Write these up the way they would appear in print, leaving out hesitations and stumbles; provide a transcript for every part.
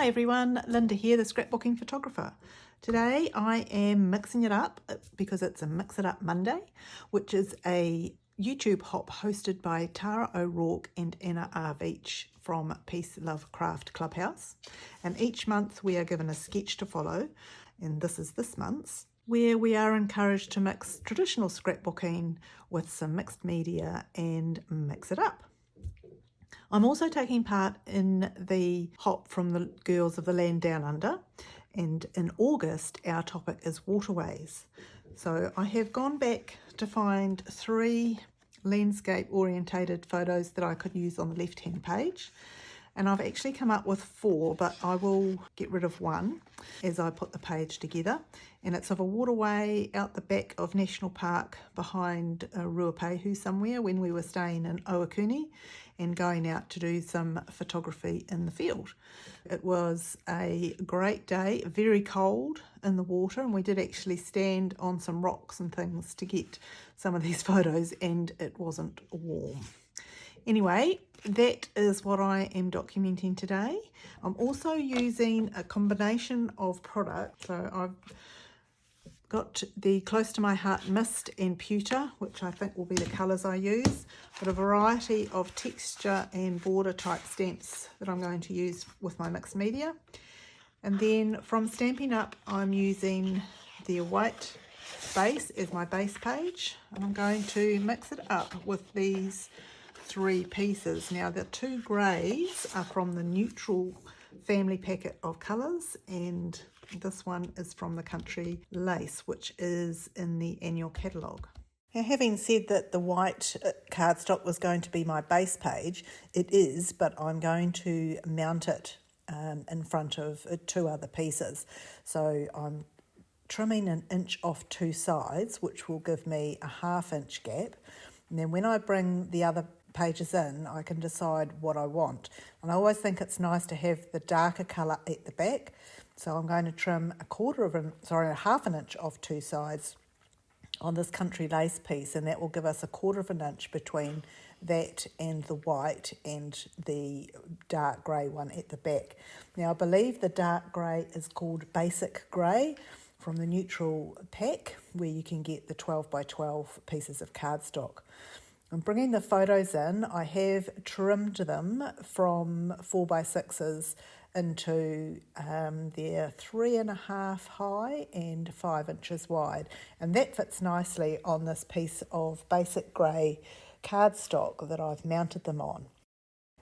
Hi everyone, Lynda here, the Scrapbooking photographer. Today I am mixing it up because it's a Mix It Up Monday, which is a YouTube hop hosted by Tara O'Rourke and Anna R. Veach from Peace Love Craft Clubhouse. And each month we are given a sketch to follow, and this is this month's, where we are encouraged to mix traditional scrapbooking with some mixed media and mix it up. I'm also taking part in the hop from the Girls of the Land Down Under, and in August our topic is Waterways. So I have gone back to find 3 landscape orientated photos that I could use on the left hand page, and I've actually come up with 4, but I will get rid of 1 as I put the page together. And it's of a waterway out the back of National Park behind Ruapehu somewhere when we were staying in Owakuni and going out to do some photography in the field. It was a great day, very cold in the water, and we did actually stand on some rocks and things to get some of these photos, and it wasn't warm. Anyway, that is what I am documenting today. I'm also using a combination of products. So I've got the Close to My Heart Mist and Pewter, which I think will be the colours I use, but a variety of texture and border type stamps that I'm going to use with my mixed media. And then from Stampin Up, I'm using the white base as my base page, and I'm going to mix it up with these 3 pieces. Now the 2 greys are from the neutral family packet of colours, and this one is from the Country Lace, which is in the annual catalogue. Now, having said that the white cardstock was going to be my base page, it is, but I'm going to mount it in front of 2 other pieces. So I'm trimming 1 inch off 2 sides, which will give me a 1/2 inch gap. And then when I bring the other pages in, I can decide what I want. And I always think it's nice to have the darker colour at the back. So I'm going to trim a 1/2 inch off 2 sides on this Country Lace piece, and that will give us a 1/4 inch between that and the white and the dark grey one at the back. Now I believe the dark grey is called Basic Grey from the neutral pack, where you can get the 12 by 12 pieces of cardstock. I'm bringing the photos in. I have trimmed them from 4 by 6s into they're 3.5 high and 5 inches wide, and that fits nicely on this piece of basic grey cardstock that I've mounted them on.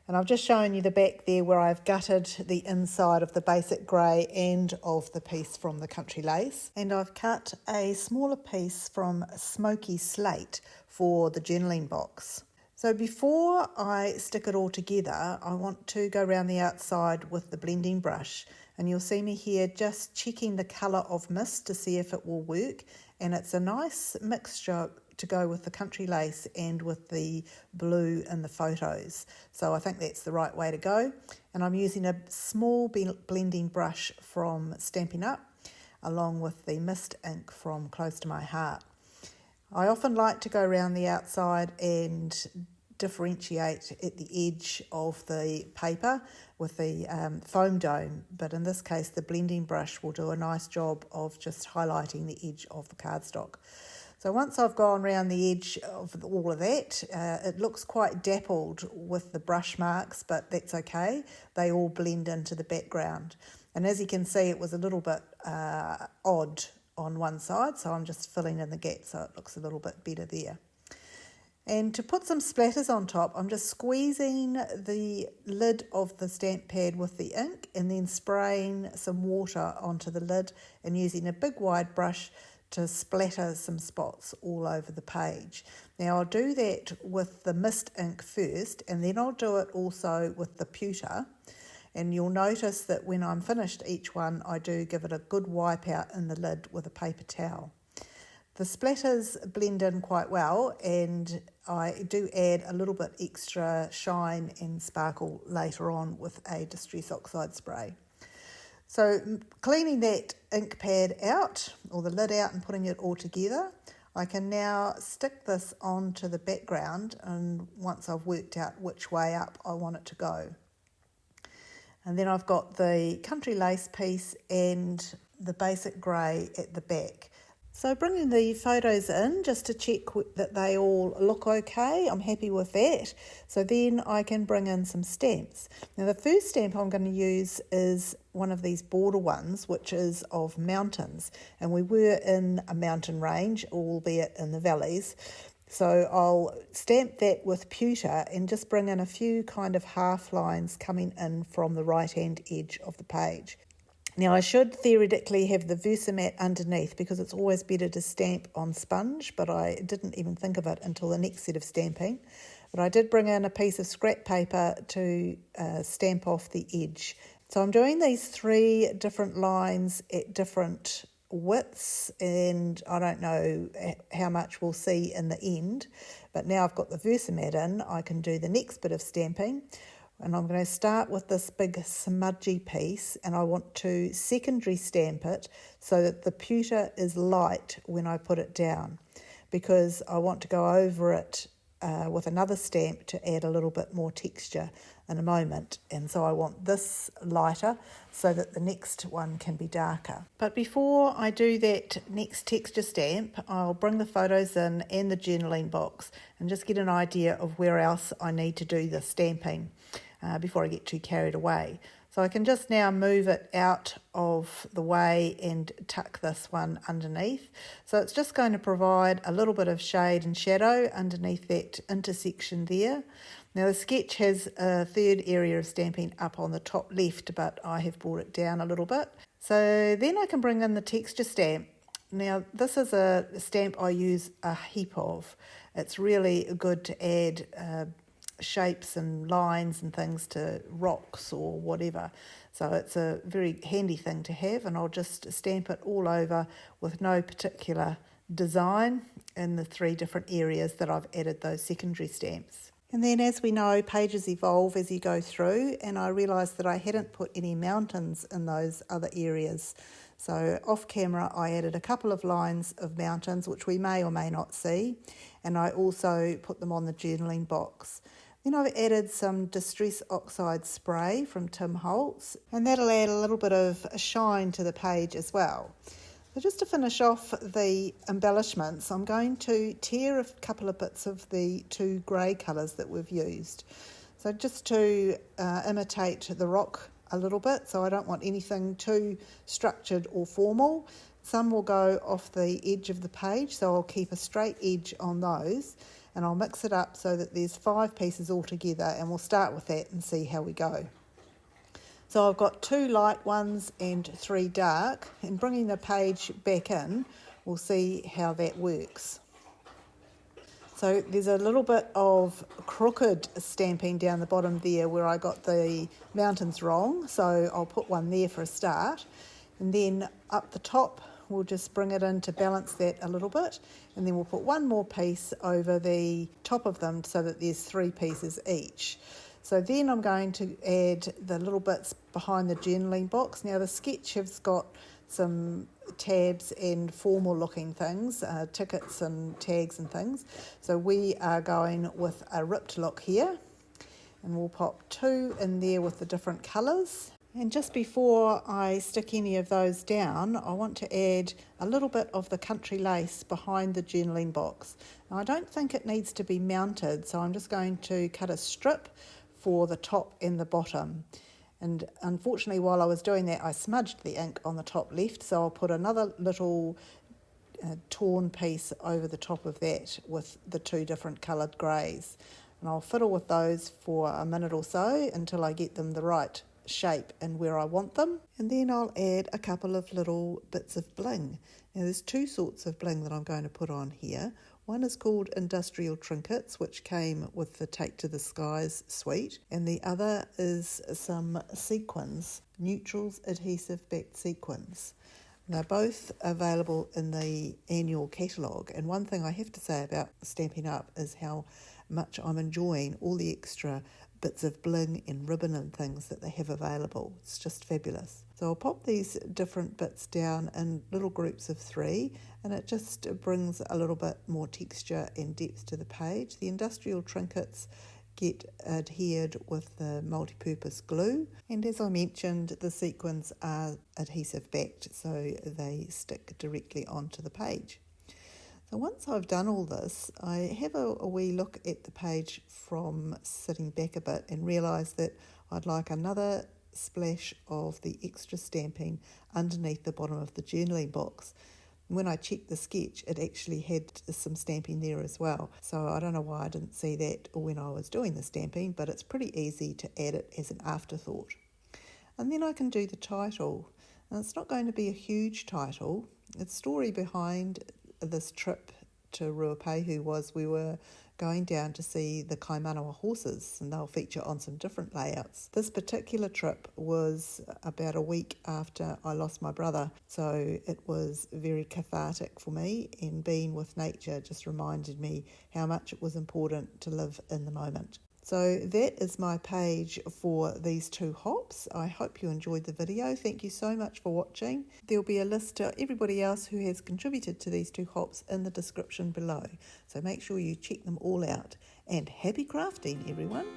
And I've just shown you the back there where I've gutted the inside of the basic grey and of the piece from the Country Lace. And I've cut a smaller piece from Smoky Slate for the journaling box. So before I stick it all together, I want to go around the outside with the blending brush. And you'll see me here just checking the colour of mist to see if it will work. And it's a nice mixture to go with the Country Lace and with the blue in the photos. So I think that's the right way to go. And I'm using a small blending brush from Stampin' Up, along with the mist ink from Close to My Heart. I often like to go around the outside and differentiate at the edge of the paper with the foam dome, but in this case the blending brush will do a nice job of just highlighting the edge of the cardstock. So once I've gone around the edge of all of that, it looks quite dappled with the brush marks, but that's okay. They all blend into the background. And as you can see, it was a little bit odd on one side, so I'm just filling in the gap so it looks a little bit better there. And to put some splatters on top, I'm just squeezing the lid of the stamp pad with the ink and then spraying some water onto the lid and using a big wide brush to splatter some spots all over the page. Now I'll do that with the mist ink first, and then I'll do it also with the pewter. And you'll notice that when I'm finished each one, I do give it a good wipe out in the lid with a paper towel. The splatters blend in quite well, and I do add a little bit extra shine and sparkle later on with a Distress Oxide spray. So cleaning that ink pad out, or the lid out, and putting it all together, I can now stick this onto the background, and once I've worked out which way up I want it to go. And then I've got the country lace piece and the basic grey at the back. So bringing the photos in just to check that they all look okay, I'm happy with that. So then I can bring in some stamps. Now the first stamp I'm going to use is one of these border ones, which is of mountains. And we were in a mountain range, albeit in the valleys. So I'll stamp that with pewter and just bring in a few kind of half lines coming in from the right hand edge of the page. Now I should theoretically have the Versamat underneath because it's always better to stamp on sponge, but I didn't even think of it until the next set of stamping. But I did bring in a piece of scrap paper to stamp off the edge. So I'm doing these 3 different lines at different widths, and I don't know how much we'll see in the end. But now I've got the Versamat in, I can do the next bit of stamping. And I'm going to start with this big smudgy piece, and I want to secondary stamp it so that the pewter is light when I put it down, because I want to go over it with another stamp to add a little bit more texture in a moment. And so I want this lighter so that the next one can be darker. But before I do that next texture stamp, I'll bring the photos in and the journaling box and just get an idea of where else I need to do the stamping before I get too carried away. So I can just now move it out of the way and tuck this one underneath. So it's just going to provide a little bit of shade and shadow underneath that intersection there. Now the sketch has a third area of stamping up on the top left, but I have brought it down a little bit. So then I can bring in the texture stamp. Now this is a stamp I use a heap of. It's really good to add shapes and lines and things to rocks or whatever. So it's a very handy thing to have, and I'll just stamp it all over with no particular design in the 3 different areas that I've added those secondary stamps. And then, as we know, pages evolve as you go through, and I realised that I hadn't put any mountains in those other areas. So off camera I added a couple of lines of mountains which we may or may not see, and I also put them on the journaling box. Then I've added some Distress Oxide spray from Tim Holtz, and that'll add a little bit of shine to the page as well. So just to finish off the embellishments, I'm going to tear a couple of bits of the 2 grey colours that we've used. So just to imitate the rock a little bit, so I don't want anything too structured or formal. Some will go off the edge of the page, so I'll keep a straight edge on those. And I'll mix it up so that there's 5 pieces all together, and we'll start with that and see how we go. So I've got 2 light ones and 3 dark, and bringing the page back in, we'll see how that works. So there's a little bit of crooked stamping down the bottom there where I got the mountains wrong, so I'll put one there for a start. And then up the top, we'll just bring it in to balance that a little bit, and then we'll put one more piece over the top of them so that there's 3 pieces each. So then I'm going to add the little bits behind the journaling box. Now the sketch has got some tabs and formal looking things, tickets and tags and things. So we are going with a ripped look here, and we'll pop 2 in there with the different colours. And just before I stick any of those down, I want to add a little bit of the country lace behind the journaling box. Now I don't think it needs to be mounted, so I'm just going to cut a strip for the top and the bottom. And unfortunately, while I was doing that, I smudged the ink on the top left, so I'll put another little torn piece over the top of that with the 2 different coloured greys. And I'll fiddle with those for a minute or so until I get them the right shape and where I want them, and then I'll add a couple of little bits of bling. Now there's 2 sorts of bling that I'm going to put on here. One is called Industrial Trinkets, which came with the Take to the Skies suite, and the other is some sequins, Neutrals adhesive backed sequins. They're both available in the annual catalogue, and one thing I have to say about Stampin' Up is how much I'm enjoying all the extra bits of bling and ribbon and things that they have available. It's just fabulous. So I'll pop these different bits down in little groups of 3, and it just brings a little bit more texture and depth to the page. The Industrial Trinkets get adhered with the multi-purpose glue, and as I mentioned, the sequins are adhesive backed, so they stick directly onto the page. So once I've done all this, I have a wee look at the page from sitting back a bit and realise that I'd like another splash of the extra stamping underneath the bottom of the journaling box. When I checked the sketch, it actually had some stamping there as well. So I don't know why I didn't see that when I was doing the stamping, but it's pretty easy to add it as an afterthought. And then I can do the title. And it's not going to be a huge title. The story behind this trip to Ruapehu was we were going down to see the Kaimanawa horses, and they'll feature on some different layouts. This particular trip was about a week after I lost my brother, so it was very cathartic for me, and being with nature just reminded me how much it was important to live in the moment. So that is my page for these two hops. I hope you enjoyed the video. Thank you so much for watching. There'll be a list to everybody else who has contributed to these two hops in the description below. So make sure you check them all out. And happy crafting, everyone.